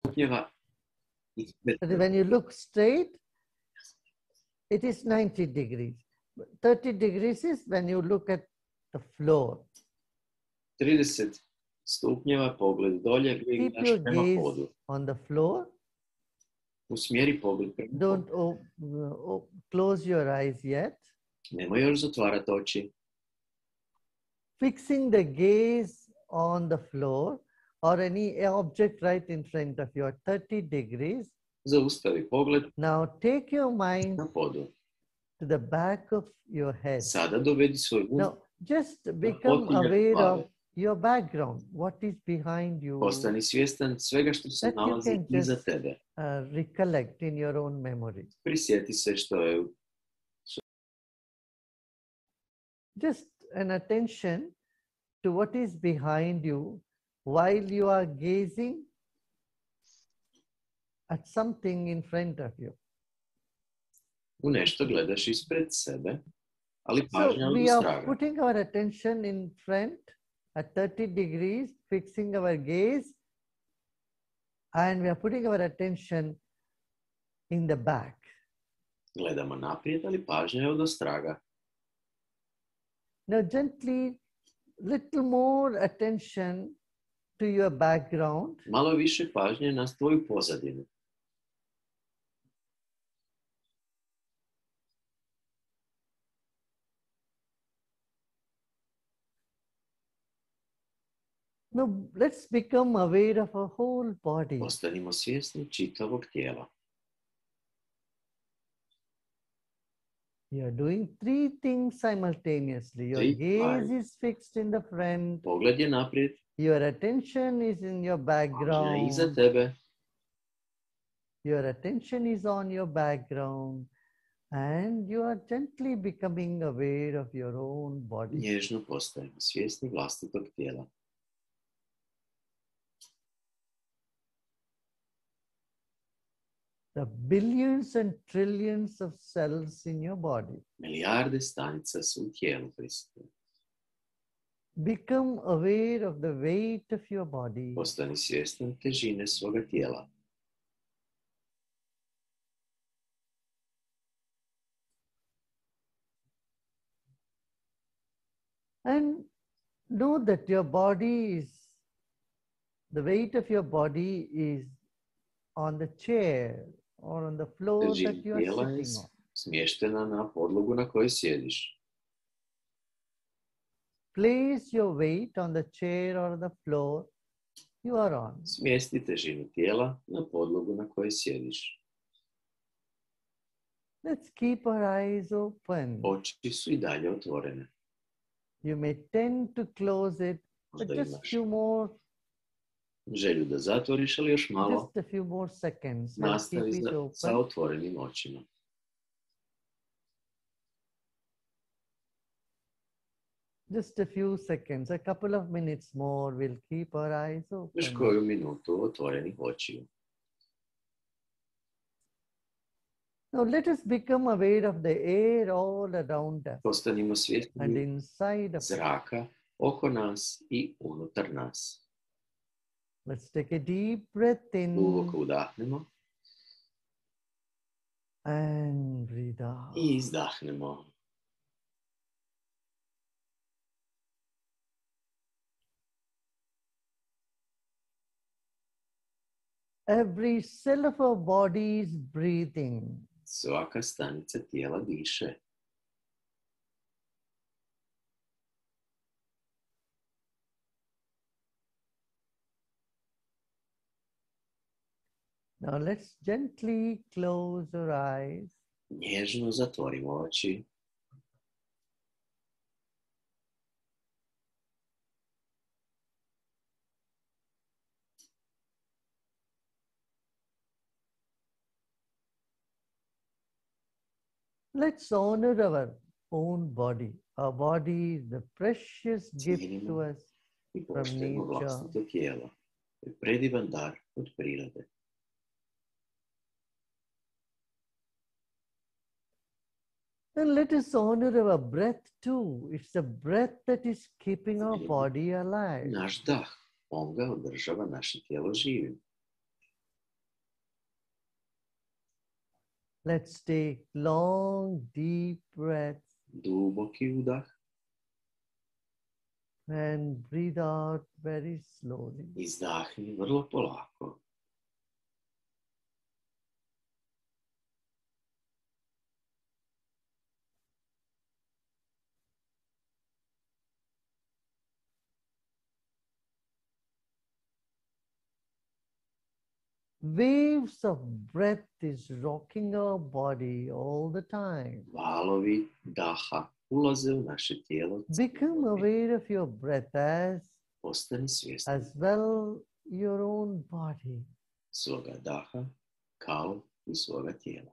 stupnjeva ispred But when you look straight, it is 90 degrees. 30 degrees is when you look at the floor. 30 stupnjeva pogled dolje gdje Keep ideš your prema gaze podu. on the floor. Usmjeri pogled prema Don't podu. close your eyes yet. Nemoj još zatvarati oči. Fixing the gaze on the floor or any object right in front of you at 30 degrees. Zaustavi pogled Now take your mind na podu. to the back of your head. Sada dovedi svoj um Now just become potiljak aware glave. of your background. What is behind you? Postani svjestan svega što se That you nalazi can iza just tebe. recollect in your own memory. Prisjeti se što je Just an attention to what is behind you while you are gazing at something in front of you. u nešto gledaš ispred sebe, ali So pažnja we are odostraga. putting our attention in front at 30 degrees, fixing our gaze, and we are putting our attention in the back. Gledamo naprijed, ali pažnja je odostraga. Now gently, little more attention to your background. Malo više pažnje na tvoju pozadinu. Now let's become aware of our whole body. Postanimo svjesni čitavog tijela. You are doing three things simultaneously. Your gaze is fixed in the front. Pogled je naprijed. Your attention is in your Pažnja je iza background. tebe. Your attention is on your background. And you are gently becoming aware of your own body. Nježno postajemo svjesni vlastitog tijela. The billions and trillions of cells in your body. Milijarde stanica su u tijelu prisutne. Become aware of the weight of your body. Postani svjestan težine svoga tijela. And know that your body is, the weight of your body is on the chair or on the floor that Težina you are tijela je sitting on. smještena na podlogu na kojoj sjediš. Place your weight on the chair or the floor you are on. Smjesti težinu tijela na podlogu na kojoj sjediš. Let's keep our eyes open. Oči su i dalje otvorene. You may tend to close it, but Možda just imaš few more, želju da zatvoriš, ali još malo just a few more seconds. We'll keep nastavi it sa open. otvorenim očima. Just a few seconds, a couple of minutes more, we'll keep our eyes Još open. koju minutu otvorenih očiju. Now let us become aware of the air all around us Postanimo and svjesni inside of us. zraka oko nas i unutar nas. Let's take a deep breath in Duboko udahnemo and breathe out. i izdahnemo. Every cell of our body is breathing. Svaka stanica tijela diše. Now let's gently close our eyes. Nježno zatvorimo oči. Let's honor our own body. Our body is the precious gift to us I from poštujemo nature. vlastito tijelo. To je predivan dar od prirode. And let us honor our breath too. It's the breath that is keeping our body alive. Naš dah, on ga održava naše tijelo živim. Let's take long, deep breaths Duboki udah and breathe out very slowly. izdahni vrlo polako. Waves of breath is rocking our body all the time. Valovi daha ulaze u naše tijelo. Become aware of your breath Postani svjestan as well your own body. svoga daha kao i svoga tijela.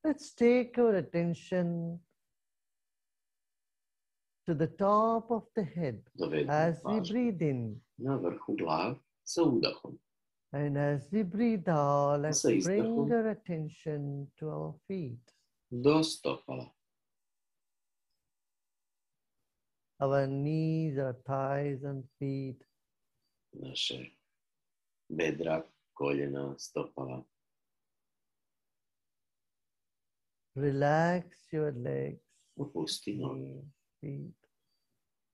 Let's take our attention to the top of the head Dovedemo as we pažnju breathe in. na vrhu glav sa udahom. And as we breathe out, let's Sa bring izdahom our attention to our feet. do stopala. Our knees, our thighs and feet. Naše bedra, koljena, stopala. Relax your legs, Opusti noge. knees, feet.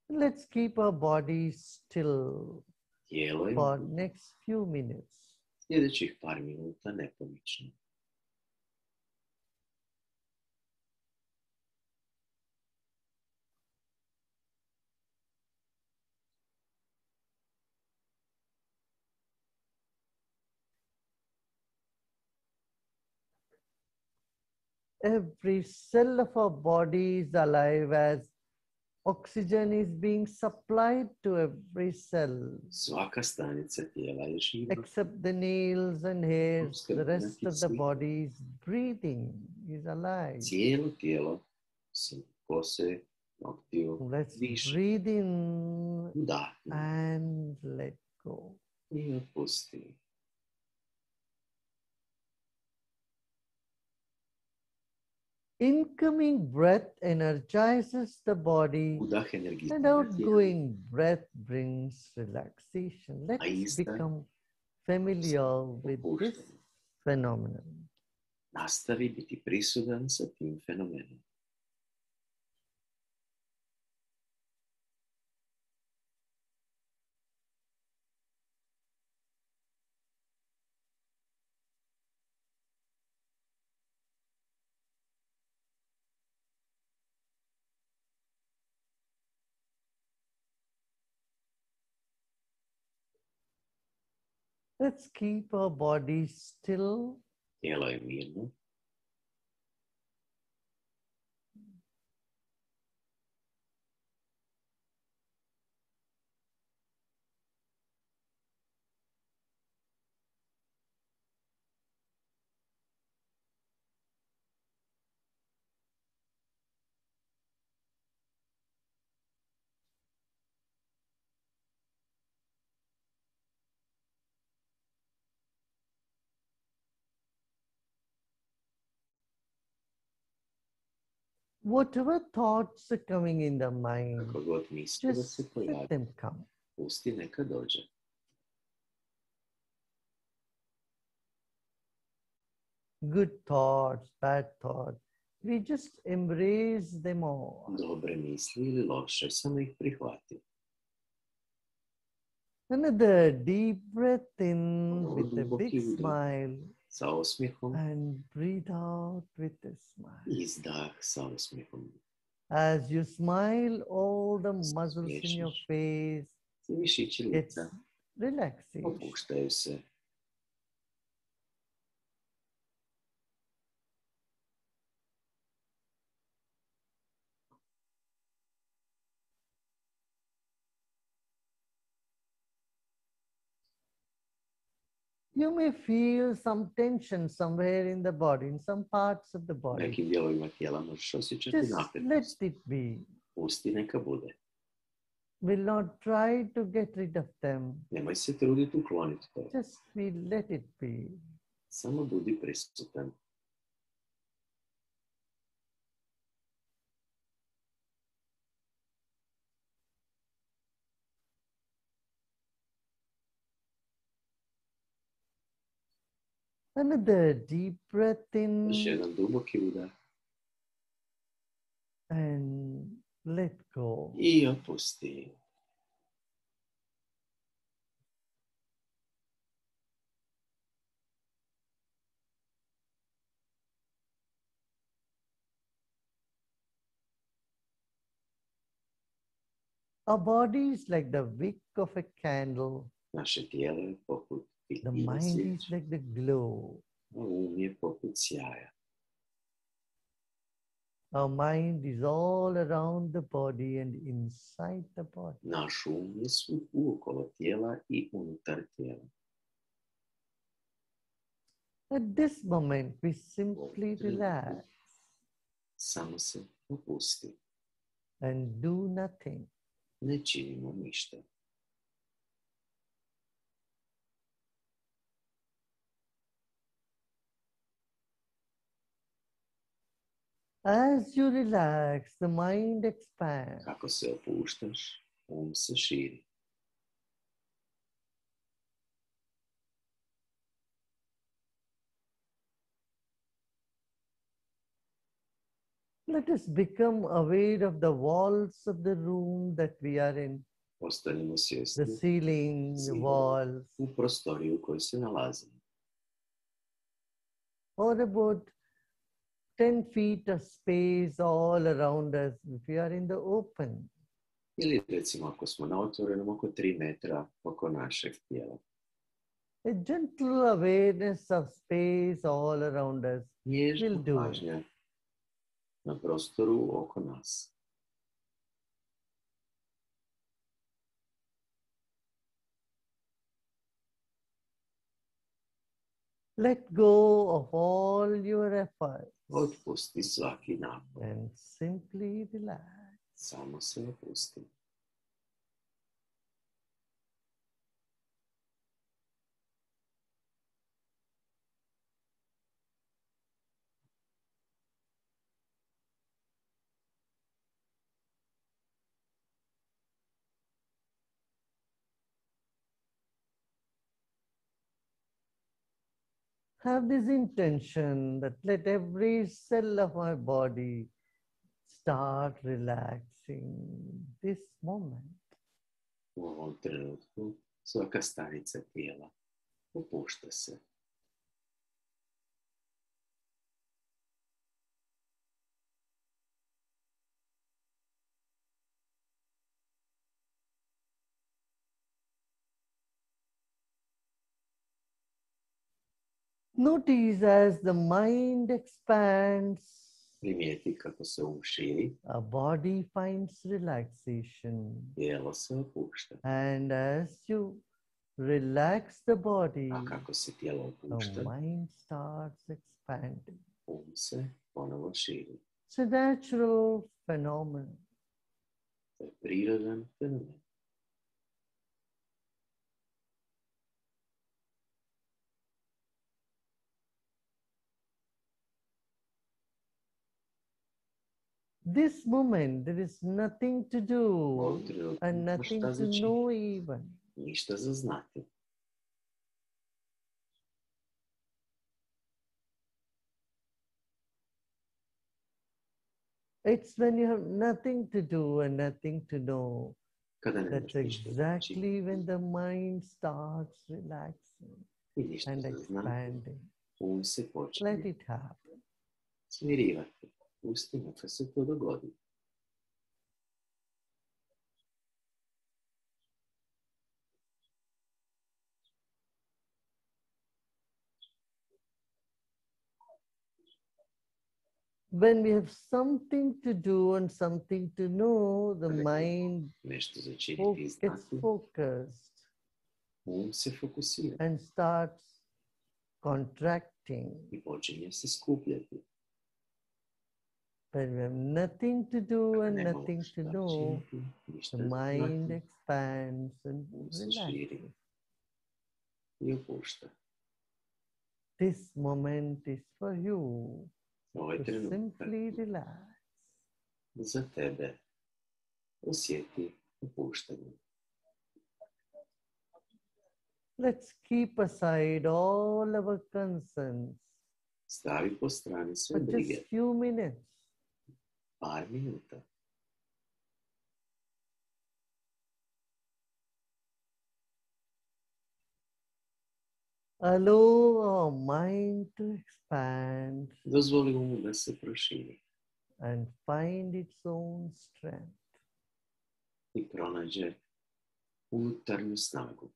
Let's keep our body still Tijelo je for next few minutes. sljedećih par minuta nepomično. Every cell of our body is alive as oxygen is being supplied to every cell. Svaka stanica tijela je živa. Except the nails and hairs, the rest of the body is breathing, is alive. Cijelo tijelo se kose, noktiju, Let's diše. breathe in Udahni and let go. i opusti. Incoming breath energizes the body Udah and energizira tijelo. outgoing breath brings relaxation. Let's izdah become familiar with this opuštanje. phenomenon. Nastavi biti prisutan sa tim fenomenom. Let's keep our body still Tijelo je mirno. whatever thoughts are coming in the mind, Kako god misli da just se let pojavi, them come. pusti neka dođe. Good thoughts, bad thoughts, we just embrace them all. Dobre misli ili loše, samo ih prihvati. Another deep breath in with a big Duboki udah smile sa osmijehom, and breathe out with a smile. izdah sa osmijehom. As you smile, all the muscles in your face Svi mišići gets lica relaxation. opuštaju se. You may feel some tension somewhere in the body, in some parts of the U body. nekim dijelovima tijela možeš osjećati Just napetost. let it be. Pusti neka bude. Will not try to get rid of them. Nemoj se truditi ukloniti to. Just we let it be. Samo budi prisutan. Another deep breath Još in jedan duboki udar and let go. i opusti. Our body is like the wick of a candle. Naše tijelo je poput The fitnjine mind is svijeće, like the glow. a um je poput sjaja. Our mind is all around the body and inside the body. Naš um je svud uokolo tijela i unutar tijela. At this moment, we simply relax Samo se opusti. and do nothing. Ne činimo ništa. As you relax, the mind expands. Kako se opuštaš, se širi. Let us become aware of the walls of the room that we are in, Ostanimo the svjesni ceiling, the walls, u prostoriju u kojoj se nalazimo. or about 10 feet of space all around us if we are in the open. Ili recimo ako smo na otvorenom oko 3 metra oko našeg tijela. A gentle awareness of space all around us Nježna will do. pažnja na prostoru oko nas. Let go of all your efforts Otpusti svaki napor. and simply relax. Samo se opusti. Have this intention that let every cell of my body start relaxing this moment. U ovom trenutku svaka stanica tijela opušta se. Notice as the mind expands, Primijeti kako se širi, our body finds relaxation. tijelo se opušta. And as you relax the body, A kako se tijelo the opušta, mind starts expanding. se ponovo širi. It's a natural phenomenon. To je prirodan fenomen. This moment, there is nothing to do and nothing to know even. Ništa za znati. It's when you have nothing to do and nothing to know. Kada nemaš That's ništa za exactly when the mind starts relaxing i ništa and za znati, expanding. se Let počne it happen. smirivati. Pusti neka se to dogodi. When we have something to do and something to know, the mind Nešto za činiti i gets znati, focused se fokusira and starts contracting. i počinje se skupljati. When we have nothing to do and Nemamo nothing to šta know, činiti, ništa the za mind znati, expands and se širi relaxes. i opušta. This moment is for you Ovaj to trenutak simply relax. za tebe osjeti opuštanje. Let's keep aside all our concerns Stavi po strani sve for brige. just few minutes. Par minuta. Allow our mind to expand Dozvoli umu da se proširi and find its own strength. i pronađe unutarnju snagu.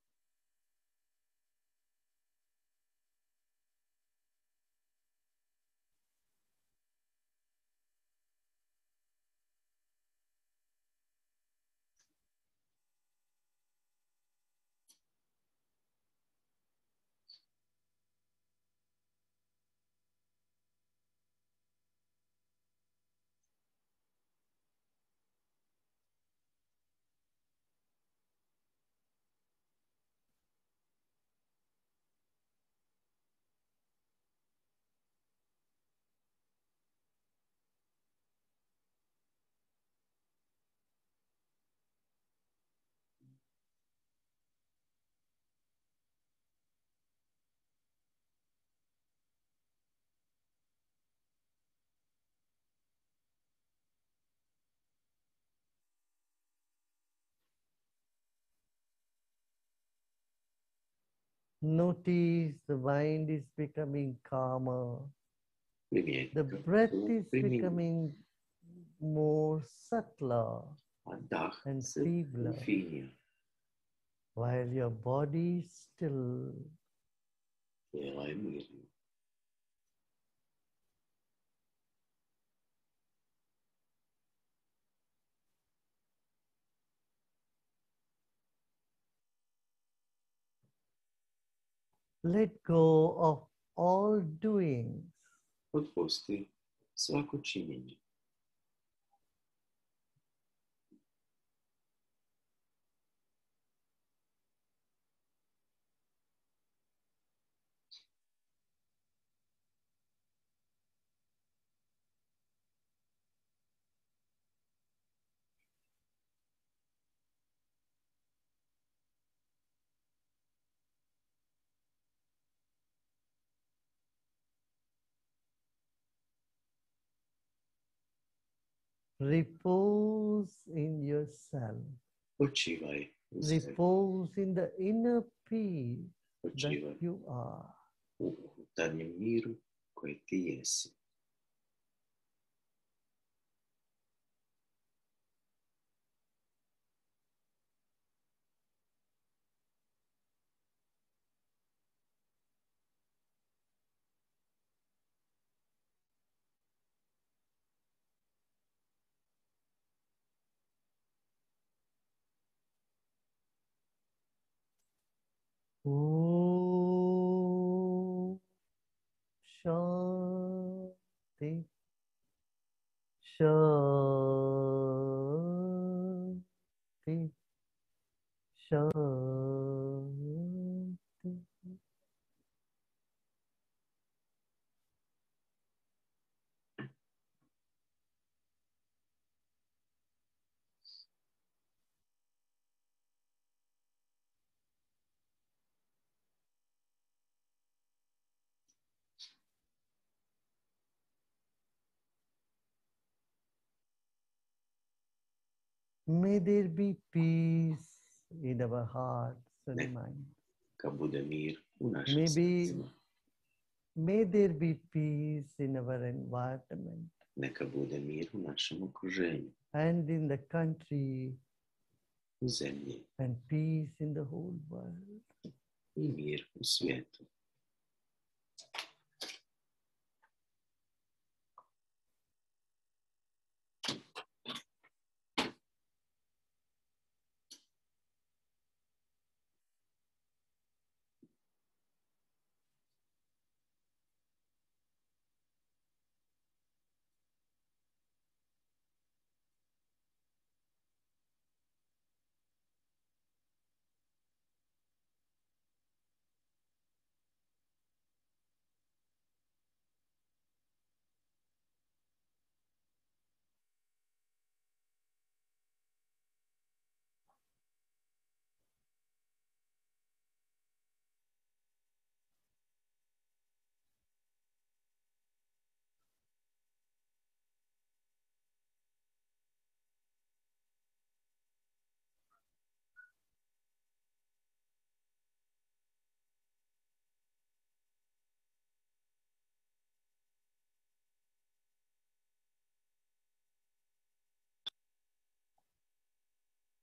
Notice the mind is becoming calmer. Primijeti The kako breath to is primjenjuje, becoming more subtler a dah and se feebler, finija. while your body is still. Tijela je mirno. Let go of all doings. Otpusti svako činjenje. Repose in yourself. Počivaj u sebi. Repose in the inner peace Počivaj that you are. u unutarnjem miru koji ti jesi. Om Shanti Shanti Shanti. May there be peace in our hearts and Ne. minds. Kad bude mir u našim Maybe srcima. may there be peace in our environment Neka bude mir u našem okruženju, and in the country u zemlji and peace in the whole world. i mir u svijetu.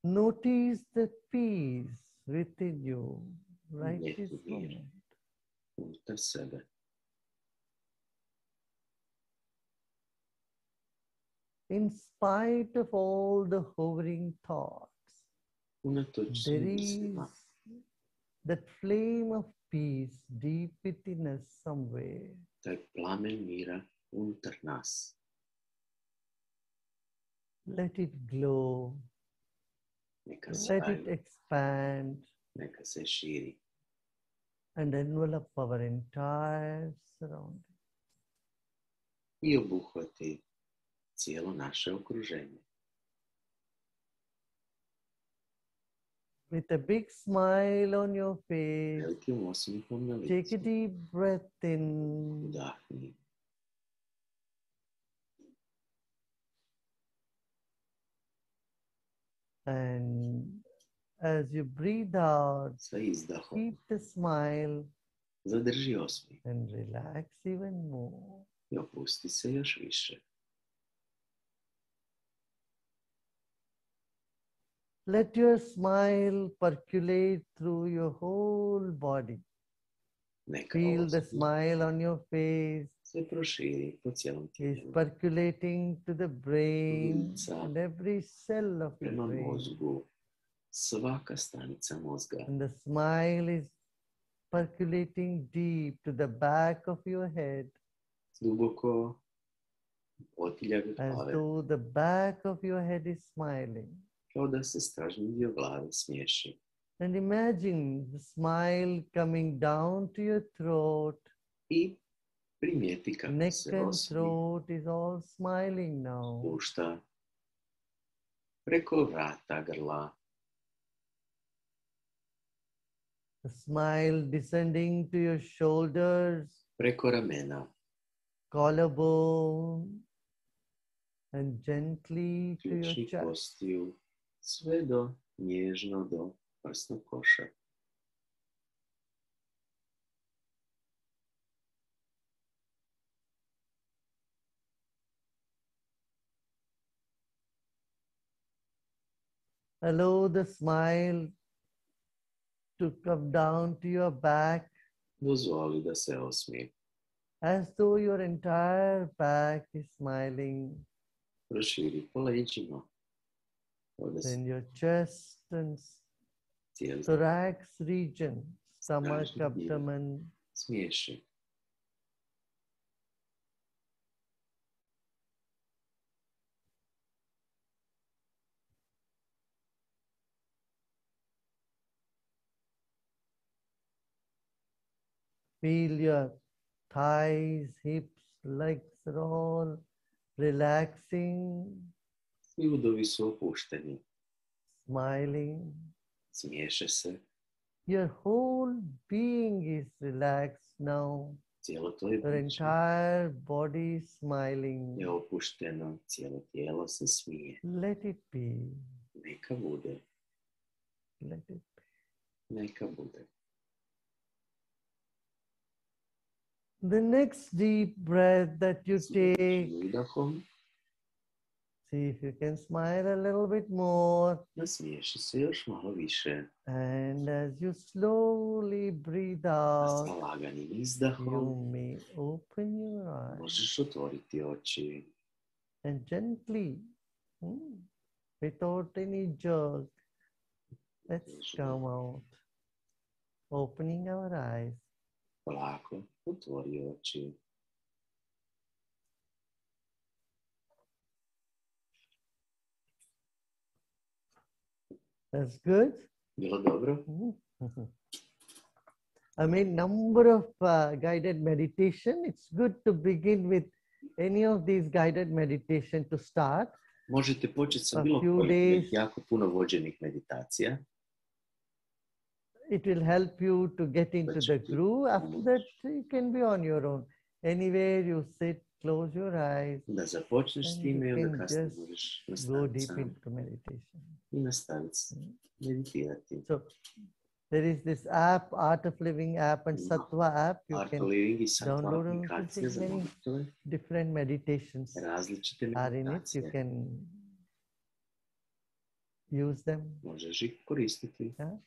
Notice the peace within you right Lijep this mir moment. unutar sebe. In spite of all the hovering thoughts, Unatoč there svim is mislima, that flame of peace deep within us somewhere. taj plamen mira unutar nas. Let it glow. Neka Let it sjaji, expand neka se širi and envelop our entire surrounding. i obuhvati cijelo naše okruženje. With a big smile on your face, Velikim osmihom na take a licu. deep breath in Udahni. and as you breathe out, Sa izdahom keep the smile zadrži osmih and relax even more. i opusti se još više. Let your smile percolate through your whole body. Neka Feel the osmih smile on your face se proširi po cijelom is tijelu, percolating to the brain Lica. and every cell of your prema brain. mozgu, svaka stanica mozga. And the smile is percolating deep to the back of your head, Duboko otiljak as glave, though the back of your head is smiling. kao da se stražni dio glave smiješi. And imagine the smile coming down to your throat. I primijeti kako Neck se and osmih throat is all smiling now. pušta preko vrata grla, The smile descending to your shoulders, preko ramena, collarbone, and gently to your ključnih chest. kostiju, sve do nježno do prsnog koša. Allow the smile to come down to your back Dozvoli da se osmije, as though your entire back is smiling. proširi po leđima, kao da se Then your chest and cijeli thorax region, stomach, Stražni dio. abdomen, smiješi. feel your thighs, hips, legs are all relaxing, Svi udovi su opušteni, smiling. smiješe se, Your whole being is relaxed now. cijelo tvoje Your biće entire body is smiling. je opušteno, cijelo tijelo se smije. Let it be. Neka bude, Let it be. neka bude. The next deep breath that you take, Sljedećim udahom see if you can smile a little bit more. nasmiješi se još malo više. And as you slowly breathe A out, sa laganim you izdahom may open your eyes možeš otvoriti oči and gently, without any jerk, let's come out, opening our eyes. polako, otvori oči. That's good. Bilo dobro? I mean, number of guided meditation. It's good to begin with any of these guided meditation to start. Možete početi sa A bilo few kojih days. jako puno vođenih meditacija. It will help you to get into the groove. After that, you can be on your own. Anywhere you sit, close your eyes, Da započneš s and time i you onda can kasnije just možeš go nastaviti deep sam into meditation. i nastaviti meditirati. So there is this app, Art of Living app and Sattva app. You Art of can Living i Sattva download them. aplikacija za Many mobitele, different meditations različite are in it. You meditacije. can use them. Možeš ih koristiti. Yeah?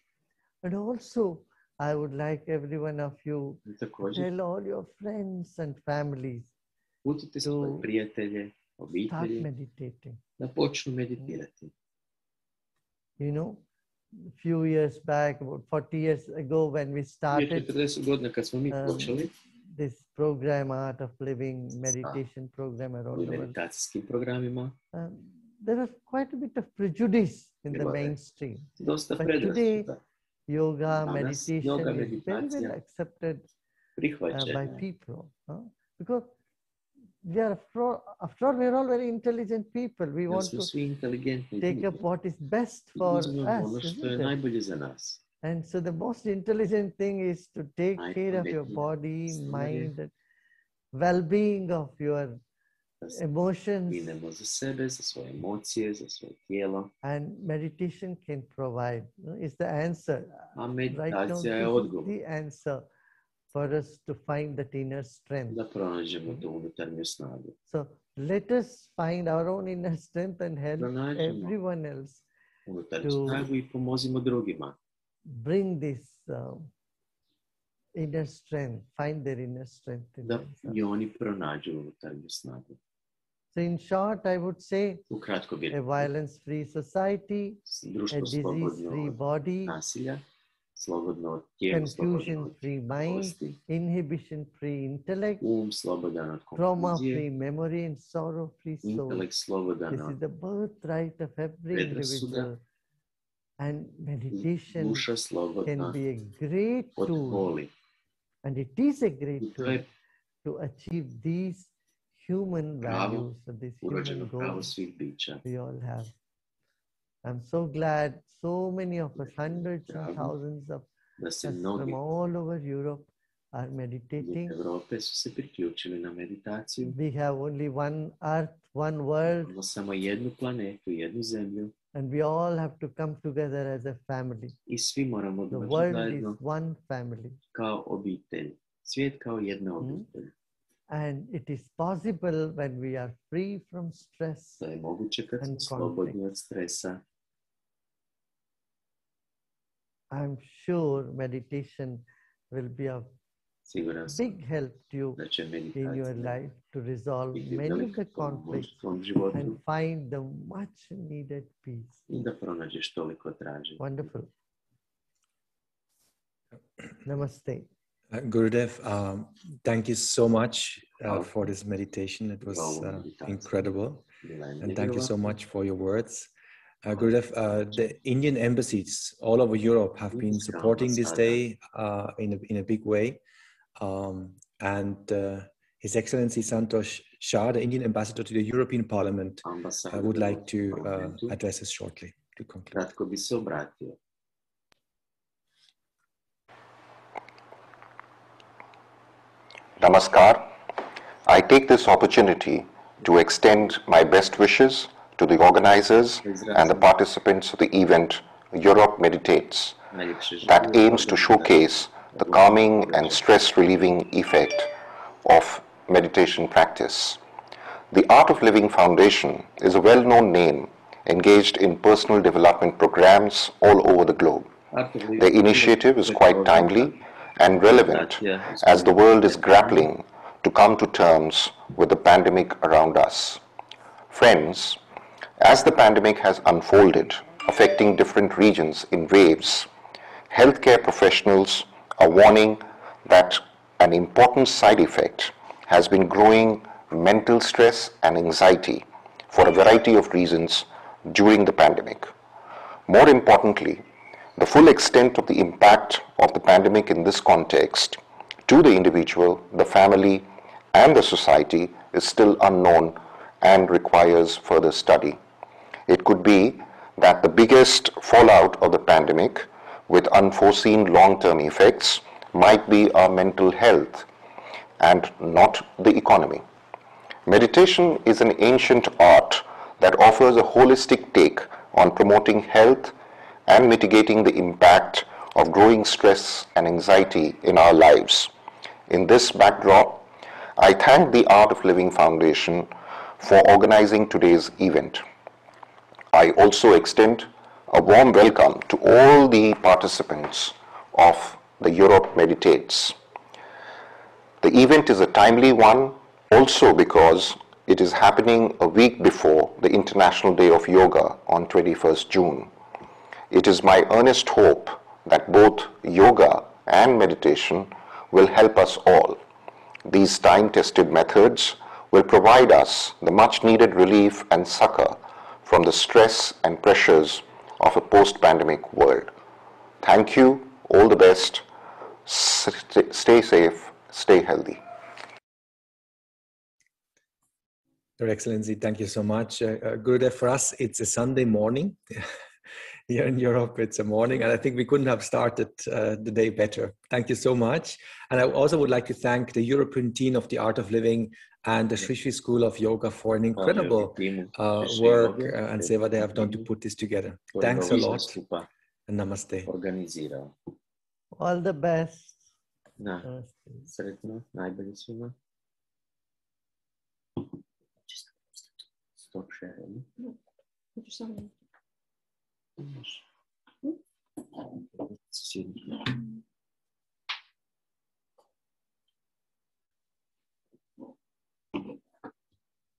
And also, I would like every one of you I to također, tell all your friends and families putite svoje to prijatelje, start obitelji, meditating. da počnu meditirati. You know, a few years back, about 40 years ago, when we Prije started 40 godina kad smo mi počeli this program, Art of Living meditation program around ovim the world, meditacijskim programima, there was quite a bit of prejudice in the Bilo je mainstream. dosta But today, predrasuda. yoga, Danas meditation yoga, is very well meditacija accepted by prihvaćena. people. Because we are, after all, we are all very intelligent people. We Jer want smo to svi inteligentni take ljudi. up what is best for Uzmemo ono us, što je isn't it? najbolje za nas. And so the most intelligent thing is to take care of your Najpametnija body, stvar je mind, and well-being of your da se emotions. brinemo za sebe, za svoje emocije, za svoje tijelo. And meditation can provide, is the answer. A Right now, meditacija je this is odgovor the answer for us to find that inner strength. da pronađemo tu unutarnju snagu. So let us find our own inner strength and help Pronađemo everyone else unutarnju to snagu i pomozimo drugima. bring this inner strength, find their inner strength in Da themselves. i oni pronađu unutarnju snagu. So in short, I would say Ukratko bi a violence-free society, a društvo disease-free slobodno od body, nasilja, slobodno od tijela, slobodno od confusion-free mind, bolesti, inhibition-free intellect, slobodan od trauma-free konfuzije, memory, and sorrow-free soul. intelekt slobodan This is od the birthright of every predrasuda, individual. And meditation duša can slobodna be a great od tool, boli. and it is a great I to tool je to achieve these human pravo, values and these human urođeno pravo goals svih bića. we all have. I'm so glad so many of us, hundreds and Drago thousands of da se us mnogi from all over Europe are iz meditating. Evrope su se priključili na meditaciju. We have only one earth, one world, Imamo samo jednu planetu, jednu zemlju and we all have to come together as a family. i svi moramo The doći world is zajedno one family. kao obitelj. Svijet kao jedna obitelj. And it is possible when we are free from stress To je moguće kad smo and slobodni od stresa. I'm sure meditation will be of Siguran sam big help to you da će in your meditacija life to resolve biti many of velika the pomoć conflicts u tvom životu and find the much needed peace. i da pronađeš toliko traži. Wonderful. Namaste. Gurudev, thank you so much for this meditation. It was incredible. And thank you so much for your words. Gurudev, the Indian embassies all over Europe have been supporting this day in a big way. And His Excellency Santosh Shah, the Indian ambassador to the European Parliament, would like to address us shortly to conclude. Kratko bi se obratio. Namaskar. I take this opportunity to extend my best wishes to the organizers and the participants of the event Europe Meditates that aims to showcase the calming and stress-relieving effect of meditation practice. The Art of Living Foundation is a well-known name engaged in personal development programs all over the globe. The initiative is quite timely and relevant as the world is grappling to come to terms with the pandemic around us. Friends, as the pandemic has unfolded, affecting different regions in waves, healthcare professionals are warning that an important side effect has been growing mental stress and anxiety for a variety of reasons during the pandemic. More importantly, the full extent of the impact of the pandemic in this context to the individual, the family, and the society is still unknown and requires further study. It could be that the biggest fallout of the pandemic, with unforeseen long-term effects, might be our mental health and not the economy. Meditation is an ancient art that offers a holistic take on promoting health and mitigating the impact of growing stress and anxiety in our lives. In this backdrop, I thank the Art of Living Foundation for organizing today's event. I also extend a warm welcome to all the participants of the Europe Meditates. The event is a timely one also because it is happening a week before the International Day of Yoga on 21st June. It is my earnest hope that both yoga and meditation will help us all. These time-tested methods will provide us the much-needed relief and succor from the stress and pressures of a post-pandemic world. Thank you, all the best, stay safe, stay healthy. Your Excellency, thank you so much. Gurudev, for us, it's a Sunday morning. Here in Europe, it's a morning, and I think we couldn't have started the day better. Thank you so much. And I also would like to thank the European team of the Art of Living and the Sri Sri School of Yoga for an incredible work and seva they have done to put this together. Thanks a lot, and namaste. All the best. Sretno, najbolje svima. Stop sharing.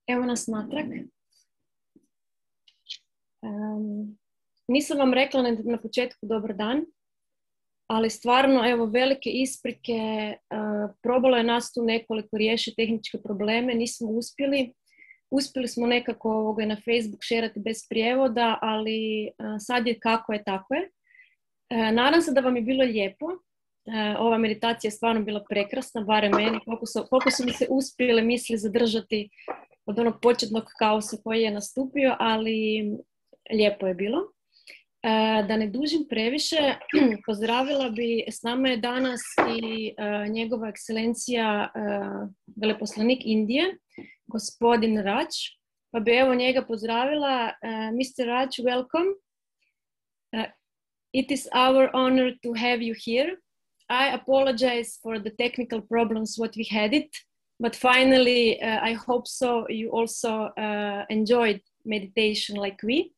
Evo nas natrag. Nisam vam rekla na početku dobar dan, ali stvarno evo velike isprike. Probalo je nas tu nekoliko riješiti tehničke probleme, nismo uspjeli. Uspjeli smo nekako na Facebook šerati bez prijevoda, ali sad je kako je, tako je. Nadam se da vam je bilo lijepo. Ova meditacija je stvarno bila prekrasna, barem meni, koliko su mi se uspjele misli zadržati od onog početnog kaosa koji je nastupio, ali lijepo je bilo. Da ne dužim previše, pozdravila bi, s nama je danas i njegova ekscelencija veleposlanik Indije, gospodin Raj, pa bi evo njega pozdravila. Mr. Raj, welcome. It is our honor to have you here. I apologize for the technical problems what we had it, but finally I hope so you also enjoyed meditation like we.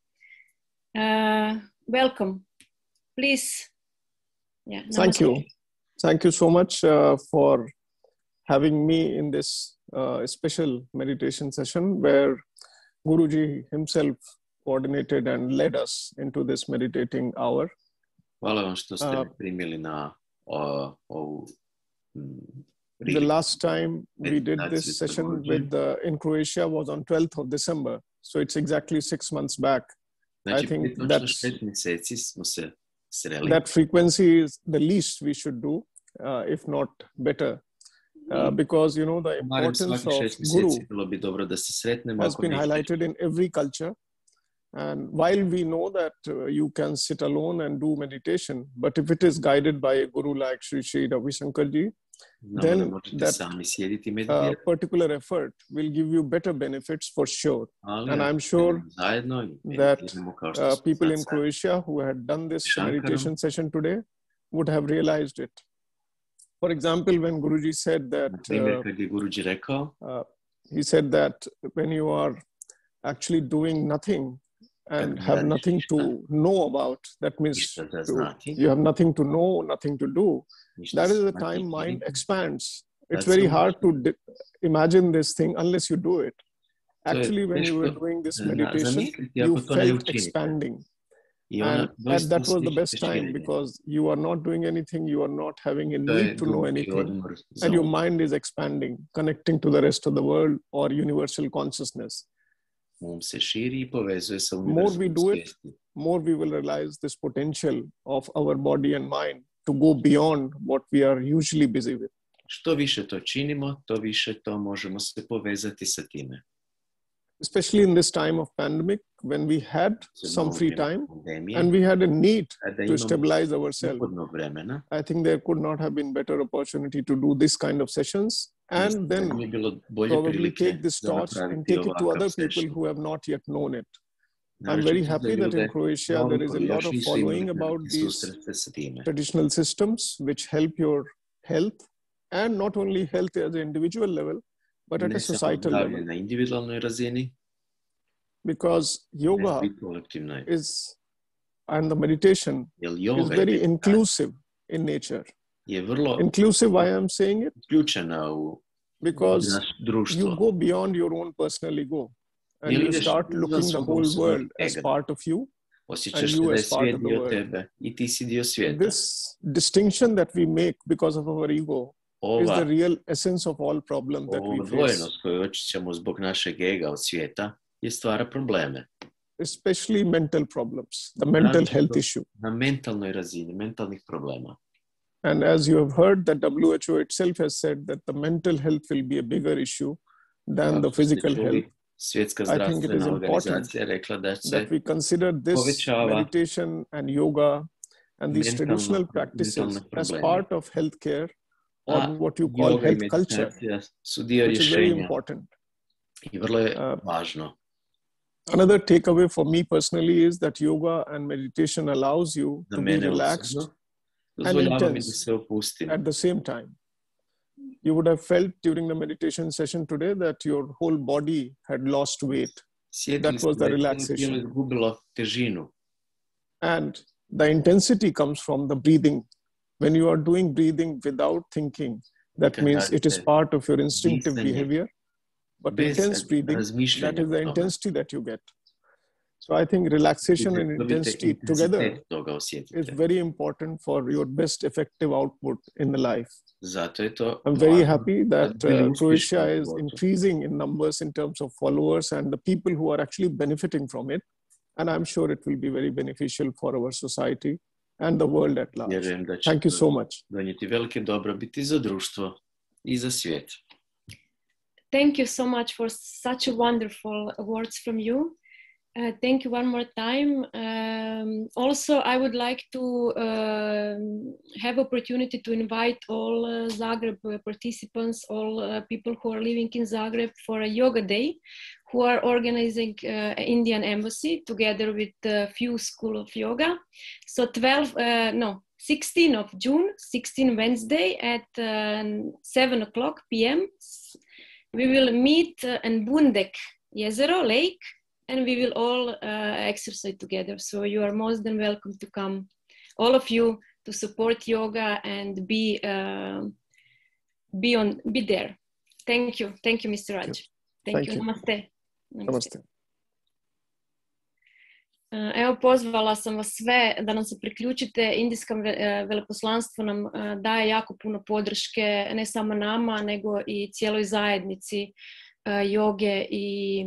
Welcome. Please. Yeah, thank you. Thank you so much for having me in this special meditation session where Guruji himself coordinated and led us into this meditating hour. Hvala vam što ste primili na ovu The last time we did this session in Croatia was on 12th of December. So it's exactly 6 months back. I think that frequency is the least we should do, if not better. Because, you know, the importance of Guru has been highlighted in every culture. And while we know that you can sit alone and do meditation, but if it is guided by a Guru like Sri Sri Ravi Shankarji, then that particular effort will give you better benefits for sure. And I'm sure that people in Croatia who had done this meditation session today would have realized it. For example, when Guruji said that, he said that when you are actually doing nothing and have nothing to know about, that means you have nothing to know, nothing to do. That is the time mind expands. It's very hard to imagine this thing unless you do it. Actually, when you were doing this meditation, you felt expanding. And that was the best time because you are not doing anything, you are not having a need to know anything, and your mind is expanding, connecting to the rest of the world or universal consciousness. More we do it, more we will realize this potential of our body and mind to go beyond what we are usually busy with. Što više to činimo, to više to možemo se povezati sa time. Especially in this time of pandemic, when we had some free time and we had a need to stabilize ourselves, I think there could not have been better opportunity to do this kind of sessions and then probably take this torch and take it to other people who have not yet known it. I'm very happy that in Croatia there is a lot of following about these traditional systems which help your health, and not only health at the individual level, but at a societal level. Because yoga is and the meditation is very inclusive in nature. Inclusive, why I'm saying it? Because you go beyond your own personal ego and you start looking the whole world as part of you and you as part of the world. This distinction that we make because of our ego is the real essence of all problems that we face. Especially mental problems, the mental health issue. And as you have heard, the WHO itself has said that the mental health will be a bigger issue than the physical health. I think it is important that we consider this meditation and yoga and these traditional practices as part of healthcare, or what you call health culture, which is very important. Another takeaway for me personally is that yoga and meditation allows you to be relaxed and intense at the same time. You would have felt during the meditation session today that your whole body had lost weight. That was the relaxation. And the intensity comes from the breathing. When you are doing breathing without thinking, that means it is part of your instinctive behavior. But intense breathing, that is the intensity that you get. So I think relaxation and intensity together is very important for your best effective output in the life. I'm very happy that Croatia is increasing in numbers in terms of followers and the people who are actually benefiting from it. And I'm sure it will be very beneficial for our society and the world at large. Thank you so much. Thank you so much for such wonderful words from you. Thank you one more time. Also, I would like to have opportunity to invite all Zagreb participants, all people who are living in Zagreb for a yoga day, who are organizing Indian Embassy together with a few School of Yoga. So 16 of June, 16 Wednesday at 7 o'clock p.m. We will meet in Bundek Jezero Lake, and we will all exercise together. So you are most than welcome to come, all of you, to support yoga and be there. Thank you, Mr. Raj. Thank you. Namaste. Namaste. Evo, pozvala sam vas sve da nam se priključite. Indijsko veleposlanstvo nam daje jako puno podrške, ne samo nama, nego i cijeloj zajednici joge i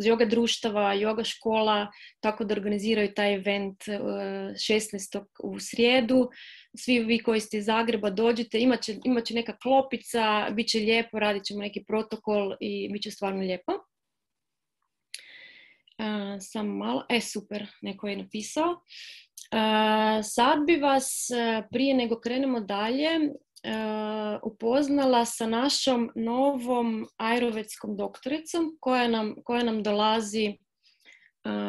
joga društava, joga škola, tako da organiziraju taj event 16. u srijedu. Svi vi koji ste iz Zagreba dođite, imat će neka klopica, bit će lijepo, radit ćemo neki protokol i bit će stvarno lijepo. Samo malo, super, neko je napisao. Sad bi vas, prije nego krenemo dalje, upoznala sa našom novom ajurvedskom doktoricom koja nam dolazi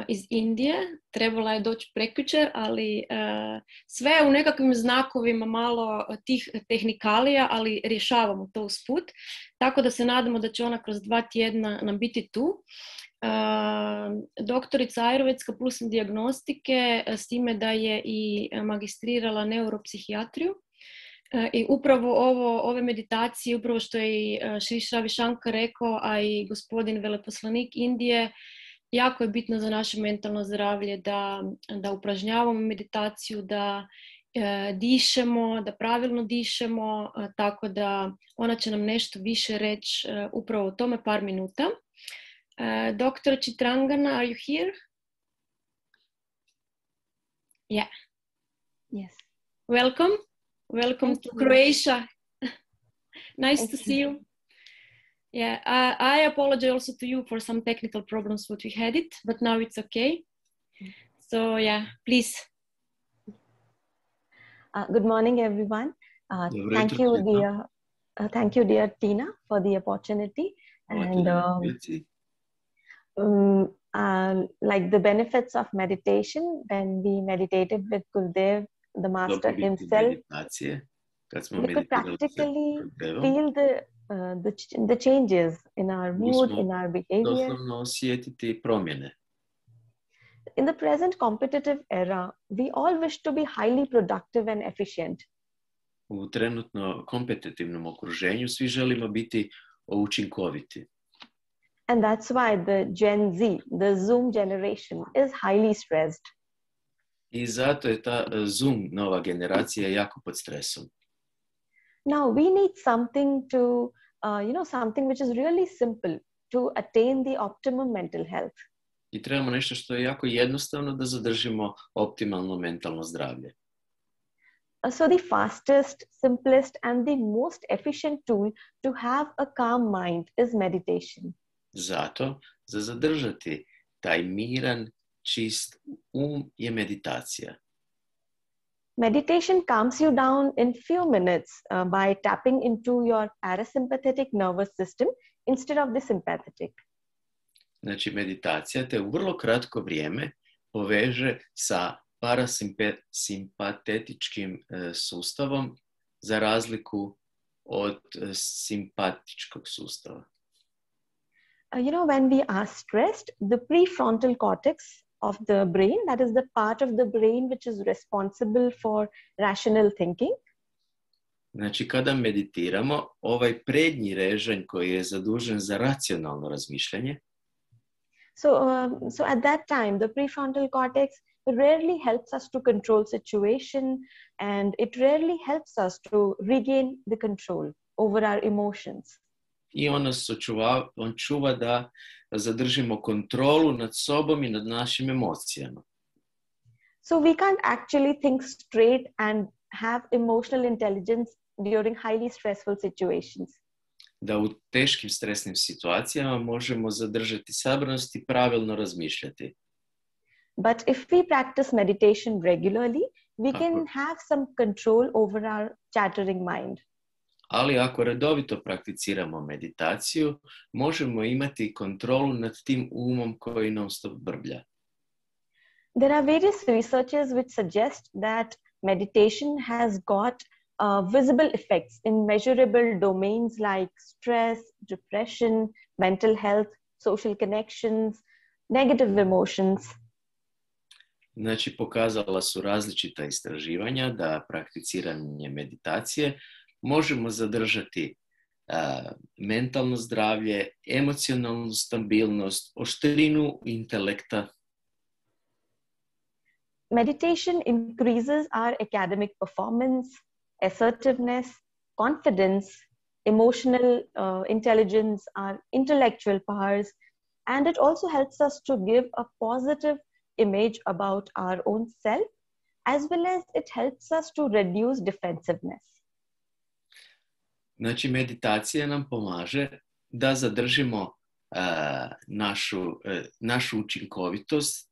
iz Indije. Trebala je doći prekjučer, ali sve u nekakvim znakovima malo tih tehnikalija, ali rješavamo to usput. Tako da se nadamo da će ona kroz 2 tjedna nam biti tu. Doktorica ajurvedska plus dijagnostike, s time da je i magistrirala neuropsihijatriju. I upravo ove meditacije, upravo što je i Šri Ravi Shankar rekao, a i gospodin veleposlanik Indije, jako je bitno za naše mentalno zdravlje da upražnjavamo meditaciju, da dišemo, da pravilno dišemo, tako da ona će nam nešto više reći upravo o tome, par minuta. Dr. Chitrangana, are you here? Yeah. Yes. Welcome. Welcome to Croatia. Nice to see you. Yeah, I apologize also to you for some technical problems what we had it, but now it's okay. So yeah, please. Good morning, everyone. Thank you, dear Tina, for the opportunity. And like the benefits of meditation, when we meditated with Gurudev, the master himself, we could practically feel the changes in our mood, in our behavior. In the present competitive era, we all wish to be highly productive and efficient. U trenutno kompetitivnom okruženju svi želimo biti učinkoviti. And that's why the Gen Z, the Zoom generation, is highly stressed. I zato je ta Zoom nova generacija jako pod stresom. Now we need something to, something which is really simple to attain the optimum mental health. I trebamo nešto što je jako jednostavno da zadržimo optimalno mentalno zdravlje. So the fastest, simplest, and the most efficient tool to have a calm mind is meditation. Zato, za zadržati taj miran, čist je meditacija. Meditation calms you down in few minutes by tapping into your parasympathetic nervous system instead of the sympathetic. Znači, meditacija te u vrlo kratko vrijeme poveže sa parasimpatetičkim sustavom za razliku od simpatičkog sustava. When we are stressed, the prefrontal cortex of the brain, that is the part of the brain which is responsible for rational thinking. Znači, kada meditiramo, ovaj prednji režanj koji je zadužen za racionalno razmišljanje, So at that time, the prefrontal cortex rarely helps us to control situation, and it rarely helps us to regain the control over our emotions. I on čuva da zadržimo kontrolu nad sobom i nad našim emocijama. So we can't actually think straight and have emotional intelligence during highly stressful situations. Da u teškim stresnim situacijama možemo zadržati sabranost i pravilno razmišljati. But if we practice meditation regularly, we can have some control over our chattering mind. Ali ako redovito prakticiramo meditaciju, možemo imati kontrolu nad tim umom koji non-stop brblja. There are various researches which suggest that meditation has got visible effects in measurable domains like stress, depression, mental health, social connections, negative emotions. Znači, pokazala su različita istraživanja da prakticiranje meditacije možemo zadržati mentalno zdravlje, emocionalnu stabilnost, oštrinu intelekta. Meditation increases our academic performance, assertiveness, confidence, emotional intelligence, our intellectual powers, and it also helps us to give a positive image about our own self, as well as it helps us to reduce defensiveness. Znači, meditacija nam pomaže da zadržimo našu učinkovitost,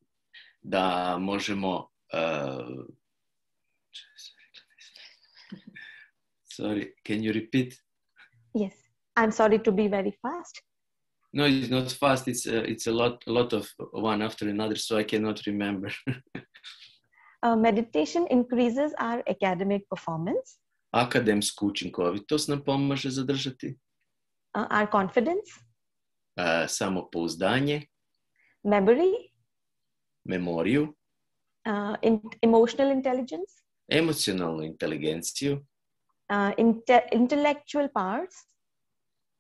da možemo sorry, can you repeat? Yes, I'm sorry to be very fast. No, it's not fast. It's a lot of one after another, so I cannot remember. Meditation increases our academic performance. Akademsku učinkovitost nam pomaže zadržati. Our confidence. Samopouzdanje. Memory. Memoriju. Emotional intelligence. Emocionalnu inteligenciju. Intellectual powers.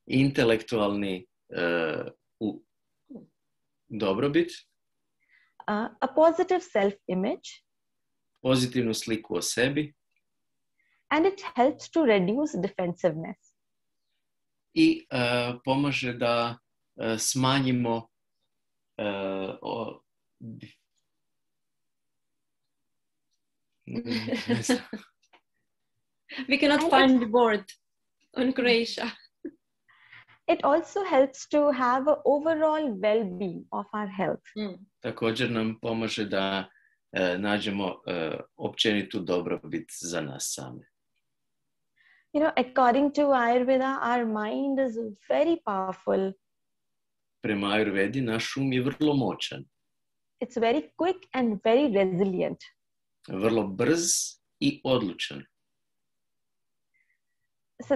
Intelektualni dobrobit. A positive self-image. Pozitivnu sliku o sebi. And it helps to reduce defensiveness. I pomaže da smanjimo We cannot find the word on Croatia. It also helps to have an overall well-being of our health. Također nam pomaže da nađemo općenitu dobrobit za nas same. According to Ayurveda, our mind is very powerful. Prema Ayurvedi, naš je vrlo moćan. It's very quick and very resilient. Vrlo brz i odlučan. So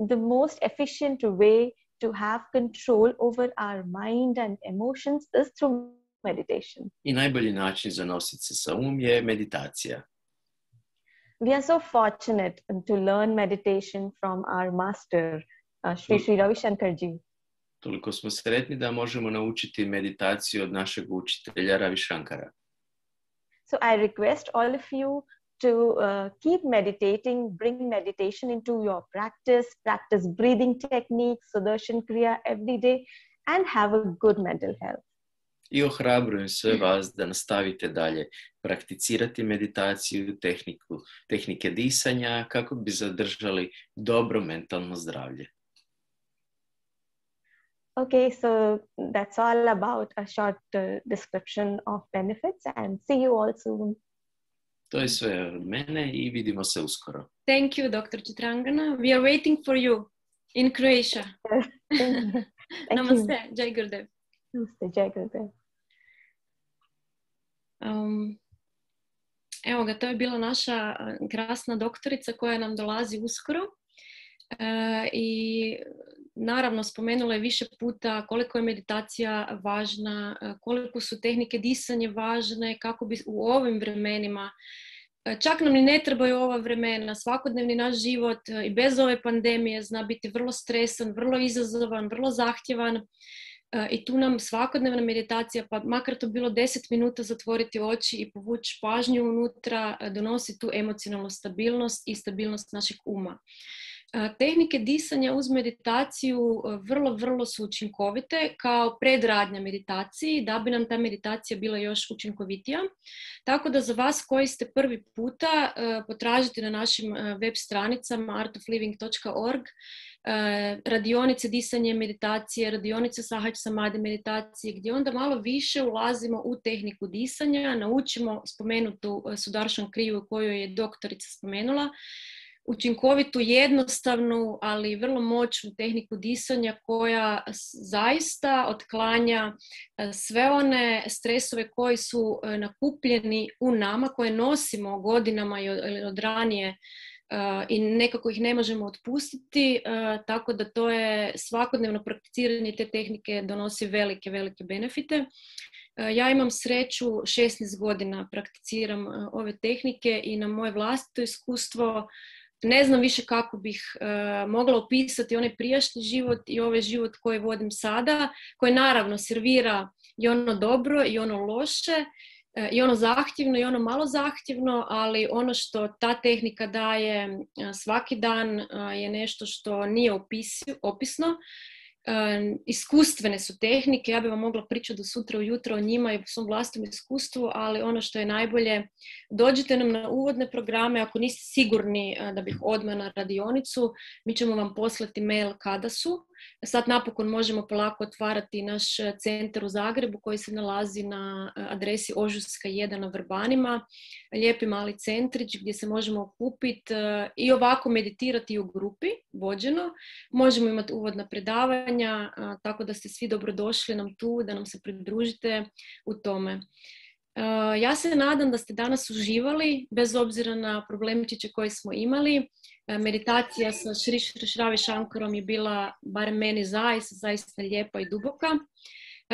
the most efficient way to have control over our mind and emotions is through meditation. I najbolji način za nositi se sa je meditacija. We are so fortunate to learn meditation from our master, Sri Ravi Shankarji. Toliko smo sretni da možemo naučiti meditaciju od našeg učitelja Ravi Shankara. So I request all of you to keep meditating, bring meditation into your practice breathing techniques, Sudarshan Kriya every day, and have a good mental health. I ohrabrujem sve vas da nastavite dalje prakticirati meditaciju, tehnike disanja kako bi zadržali dobro mentalno zdravlje. Okay, so that's all about a short description of benefits, and see you all soon. To je sve od mene i vidimo se uskoro. Thank you, Dr. Chitrangana. We are waiting for you in Croatia. Namaste, Jai Gurudev. Namaste, Jai Gurudev. Evo ga, to je bila naša krasna doktorica koja nam dolazi uskoro. I naravno spomenula je više puta koliko je meditacija važna, koliko su tehnike disanja važne, kako bi u ovim vremenima, čak nam ni ne trebaju ova vremena, svakodnevni naš život i bez ove pandemije zna biti vrlo stresan, vrlo izazovan, vrlo zahtjevan. I tu nam svakodnevna meditacija, pa makar to bilo 10 minuta zatvoriti oči i povući pažnju unutra, donosi tu emocionalnu stabilnost i stabilnost našeg uma. Tehnike disanja uz meditaciju vrlo su učinkovite kao predradnja meditaciji da bi nam ta meditacija bila još učinkovitija. Tako da za vas koji ste prvi puta potražite na našim web stranicama artofliving.org radionice disanje meditacije, radionice sahaj samadhi meditacije, gdje onda malo više ulazimo u tehniku disanja, naučimo spomenutu Sudarshan Kriju koju je doktorica spomenula, učinkovitu, jednostavnu, ali vrlo moćnu tehniku disanja koja zaista otklanja sve one stresove koji su nakupljeni u nama, koje nosimo godinama ili od ranije i nekako ih ne možemo otpustiti, tako da to je svakodnevno prakticiranje te tehnike donosi velike benefite. Ja imam sreću, 16 godina prakticiram ove tehnike i na moje vlastito iskustvo ne znam više kako bih mogla opisati onaj prijašnji život i ovaj život koji vodim sada, koji naravno servira i ono dobro i ono loše, i ono zahtjevno i ono malo zahtjevno, ali ono što ta tehnika daje svaki dan je nešto što nije opisno. Iskustvene su tehnike, ja bih vam mogla pričati do sutra ujutro o njima i o svom vlastitom iskustvu, ali ono što je najbolje, dođite nam na uvodne programe, ako niste sigurni da bih odmah na radionicu, mi ćemo vam poslati mail kada su. Sad napokon možemo polako otvarati naš centar u Zagrebu koji se nalazi na adresi Ožujska 1 na Vrbanima, lijepi mali centrić gdje se možemo okupiti i ovako meditirati u grupi, vođeno. Možemo imati uvodna predavanja, tako da ste svi dobrodošli nam tu, da nam se pridružite u tome. Ja se nadam da ste danas uživali, bez obzira na problemčiće koje smo imali. Meditacija sa Sri Ravi Shankarom je bila, barem meni zaista lijepa i duboka.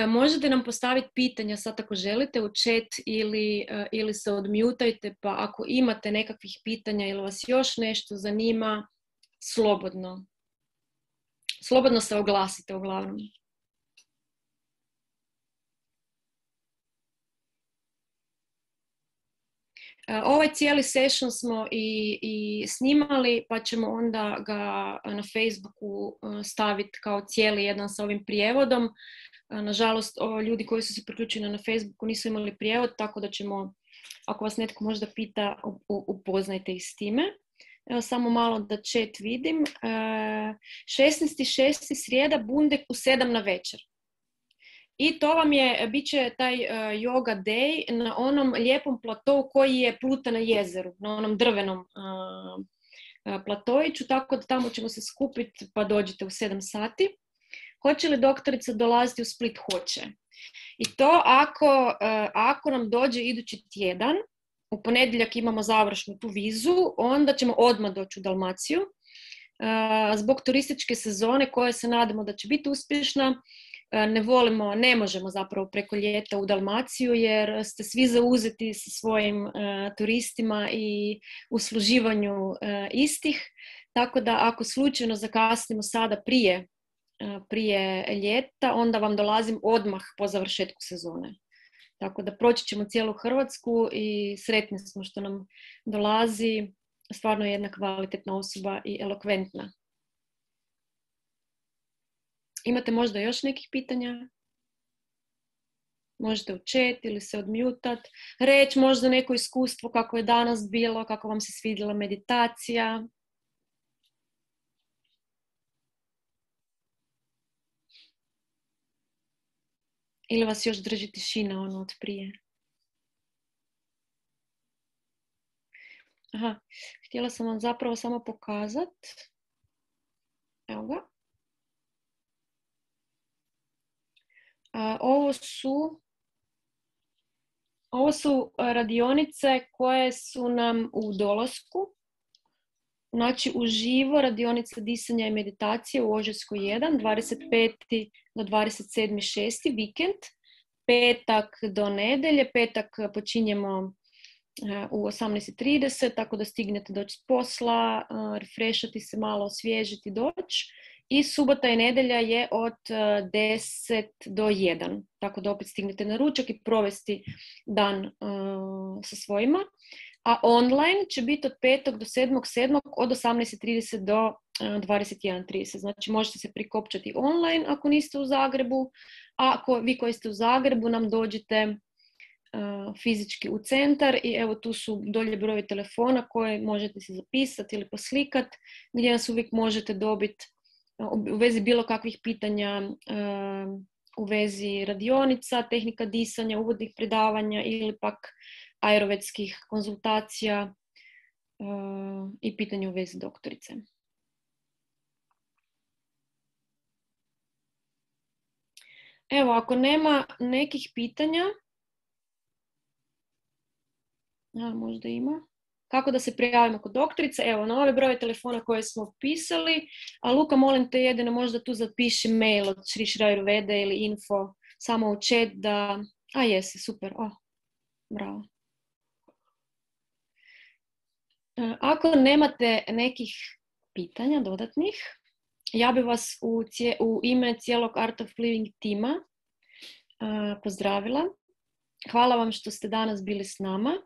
Možete nam postaviti pitanja sad ako želite u chat ili se odmutajte, pa ako imate nekakvih pitanja ili vas još nešto zanima, slobodno se oglasite uglavnom. Ovaj cijeli session smo i snimali, pa ćemo onda ga na Facebooku staviti kao cijeli jedan sa ovim prijevodom. Nažalost, ljudi koji su se priključili na Facebooku nisu imali prijevod, tako da ćemo, ako vas netko možda pita, upoznajte ih s time. Evo samo malo da chat vidim. 16.6. srijeda, Bundek u 7 na večer. I to vam bit će taj yoga day na onom lijepom platovu koji je Pluta na jezeru, na onom drvenom platojiću, tako da tamo ćemo se skupiti pa dođite u 7 sati. Hoće li doktorica dolaziti u Split? Hoće. I to ako nam dođe idući tjedan, u ponedjeljak imamo završnu tu vizu, onda ćemo odmah doći u Dalmaciju. Zbog turističke sezone koje se nadamo da će biti uspješna, ne možemo zapravo preko ljeta u Dalmaciju jer ste svi zauzeti sa svojim turistima i usluživanju istih. Tako da ako slučajno zakasnimo sada prije ljeta, onda vam dolazim odmah po završetku sezone. Tako da proći ćemo cijelu Hrvatsku i sretni smo što nam dolazi stvarno jedna kvalitetna osoba i elokventna. Imate možda još nekih pitanja? Možete u chat ili se odmutat. Reći možda neko iskustvo kako je danas bilo, kako vam se svidjela meditacija. Ili vas još drži tišina ono od prije. Aha, htjela sam vam zapravo samo pokazati. Evo ga. Ovo su radionice koje su nam u dolasku. Znači uživo radionica disanja i meditacije u Ožujskoj 1, 25. do 27.6. vikend. Petak do nedjelje. Petak počinjemo u 18.30, tako da stignete doći s posla, refreshati se malo, osvježiti, doći. I subota i nedjelja je od 10 do 1, tako da opet stignete na ručak i provesti dan sa svojima. A online će biti od 5. do 7.7. od 18.30 do 21.30. Znači možete se prikopčati online ako niste u Zagrebu, a vi koji ste u Zagrebu nam dođite fizički u centar i evo tu su dolje brojevi telefona koje možete si zapisati ili poslikati, gdje nas uvijek možete dobiti u vezi bilo kakvih pitanja, u vezi radionica, tehnika disanja, uvodnih predavanja ili pak aerovetskih konzultacija i pitanja u vezi doktorice. Evo, ako nema nekih pitanja, možda ima. Kako da se prijavimo kod doktorice? Evo, na ove broje telefona koje smo pisali. A Luka, molim te jedino možda tu zapiši mail od Sri Sri Ayurvede ili info samo u chat da... A jesi, super. Bravo. Ako nemate nekih pitanja dodatnih, ja bih vas u ime cijelog Art of Living tima pozdravila. Hvala vam što ste danas bili s nama.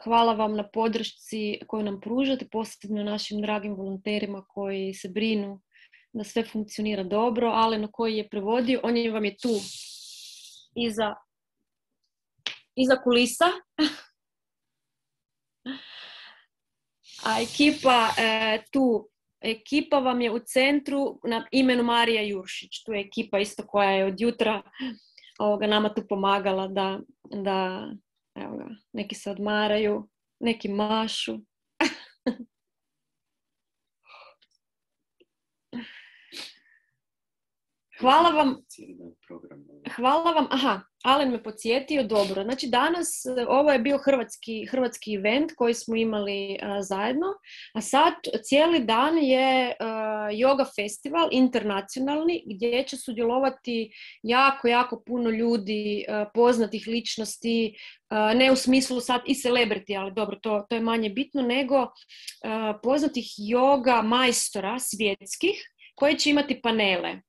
Hvala vam na podršci koju nam pružate, posebno našim dragim volonterima koji se brinu da sve funkcionira dobro, ali na koji je prevodio, on vam je tu iza kulisa. A ekipa vam je u centru na imenu Marija Juršić. Tu je ekipa isto koja je od jutra nama tu pomagala da evo ga, neki se odmaraju, neki mašu. Hvala vam. Aha, Alen me podsjetio, dobro. Znači danas, ovo je bio hrvatski event koji smo imali zajedno, a sad cijeli dan je yoga festival internacionalni gdje će sudjelovati jako puno ljudi, poznatih ličnosti, ne u smislu sad i celebrity, ali dobro, to je manje bitno, nego poznatih yoga majstora svjetskih koji će imati panele.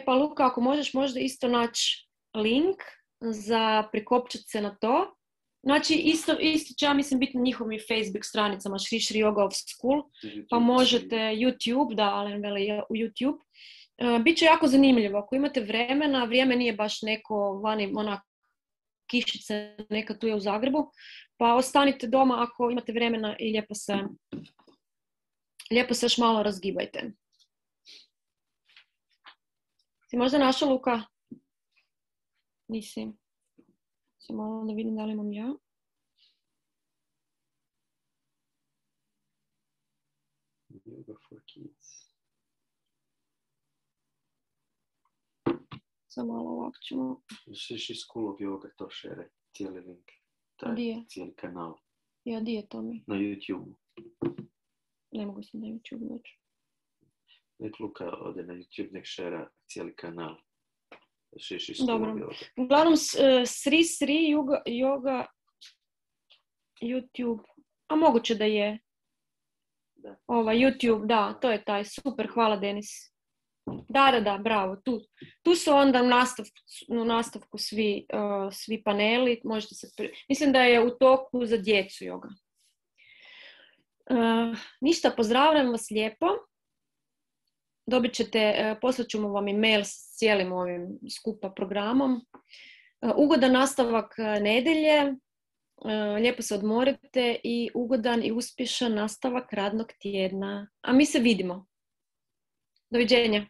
Pa Luka, ako možeš možda isto naći link za prikopčati se na to. Znači isto će, ja mislim, biti na njihovim Facebook stranicama Sri Sri Yoga of School, pa možete YouTube, da, Alen veli u YouTube. Biće jako zanimljivo, ako imate vremena, vrijeme nije baš neko vani, ona kišice neka tu je u Zagrebu, pa ostanite doma ako imate vremena i lijepo se još malo razgibajte. Si možda našao, Luka? Nisi. Samo malo da vidim da li imam ja. Yoga for kids. Samo malo ovako ćemo. Sri School of Yoga to šere, cijeli link. Cijeli kanal. Ja, di je to mi? Na YouTube. Ne mogu sam na YouTube doći. Nek Luka ode na YouTube, nek šera cijeli kanal. Dobro. Uglavnom, Sri yoga YouTube, a moguće da je. YouTube, da, to je taj. Super, hvala Denis. Da, bravo. Tu su onda u nastavku svi paneli. Možete mislim da je u toku za djecu yoga. Ništa, pozdravljam vas lijepo. Dobit ćete, poslat ćemo vam e-mail s cijelim ovim skupa programom. Ugodan nastavak nedelje. Lijepo se odmorite i ugodan i uspješan nastavak radnog tjedna. A mi se vidimo. Doviđenja.